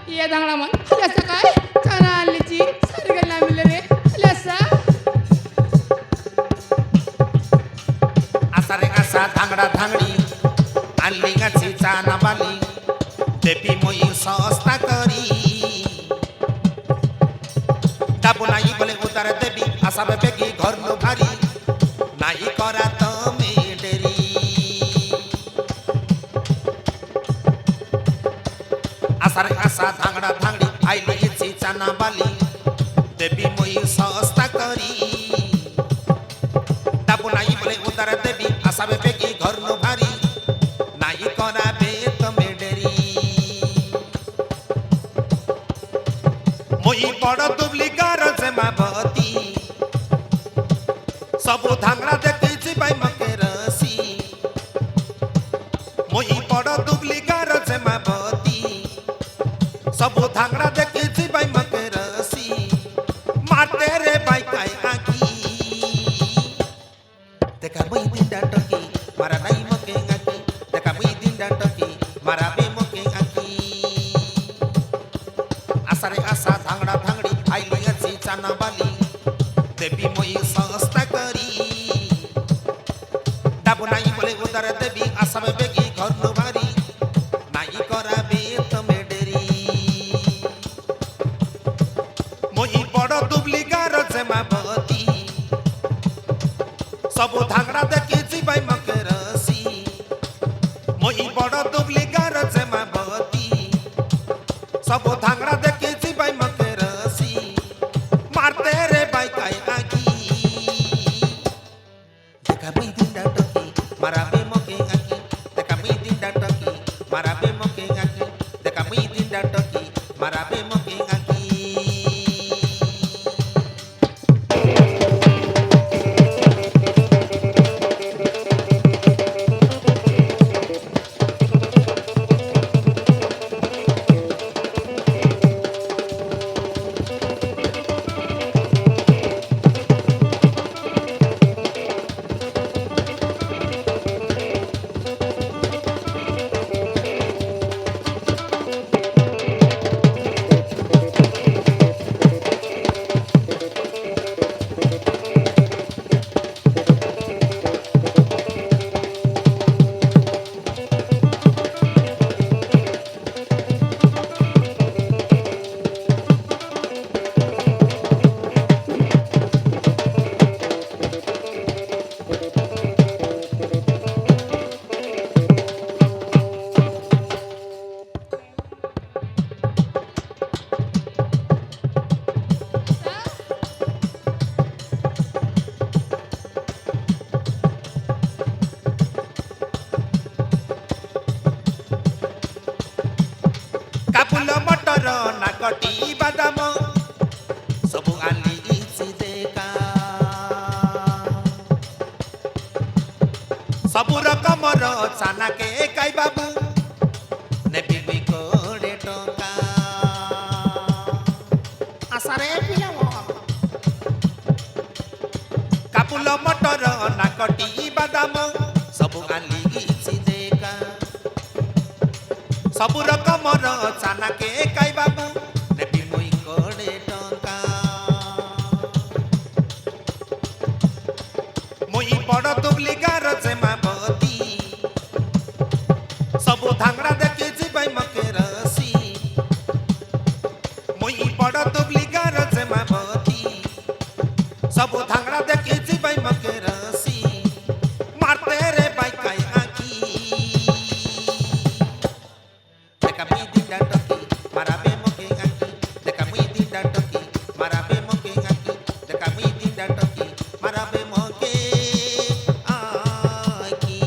ये दांगड़ा मन हल्ला काय चना आणलीची सारगल ना मिले रे हल्ला असा रे असा धांगडा धांगडी आणली गाची चाना बाली देवी मोई सस्ता करी दाबू नाही बोले उतार देवी असा बेगी घर नो भारी नाही करा तमे डेरी असा रे असा धांगडा धांगडी आईली इची चाना बाली देवी मोई सस्ता करी दाबू नाही बोले उतार देवी असा बेगी घर नो भारी नाही करा बे तमे डेरी मोई बड़ दुबली गार से माभती सबु धांगड़ा देखी भाई मके रसी मोई बड़ दुबली गार से माभती सबु धांगड़ा देखी भाई मके रसी मारते रे भाई काय आखी देखा मोई दिन डाटकी मारा नहीं मके आखी देखा मोई दिन डाटकी मारा बे मके आखी असा रे असा धांगडा धांगडी आईली अची चाना बाली देवी मोई सस्ता करी दाबू नाही बोले उतार देवी असा बेगी घर नो भारी नाही करा बे तमे डेरी मोई बड़ दुबली गार से माभती सबु धांगड़ा देखी भाई मके रसी मोई बड़ दुबली गार से माभती सबु धांगड़ा देखी भाई मके रसी मारते रे भाई काय आखी देखा भाई दिन डाटकी मारा बे मके आखी देखा भाई दिन डाटकी मारा बे मके आखी देखा भाई दिन डाटकी मारा बे मके आखी कापुल मटर नाकटी बादाम सबु आली इसी देखा सबु रकमर चाना के काई बाबू नेबी भी कोड़े टोका आसारे पिलाव कापुल मटर नाकटी बादाम सबु आली इसी देखा सबु रकमर चाना के काई बाबू नेबी मोई कोड़े टंका मोई बड़ दुबली गार से माभती सबु धांगड़ा देखी भाई मके रसी मोई बड़ दुबली गार से माभती सबु धांगड़ा देखी भाई मके रसी मारते रे भाई काय आखी देखा मी दिन डाटकी मारा बे मके आखी देखा मी दिन डाटकी मारा बे मके आखी देखा मी दिन डाटकी मारा बे मके आखी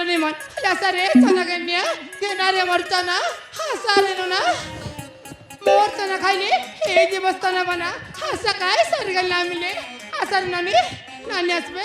নিমন আসারে চানা কেনিয়া কেনারে মরচানা হাসারে না মরচানা খাইলে এই যে বস্তানা বানা হাসা খায় সারগাল না মিলে আসার নানি নানি আসবে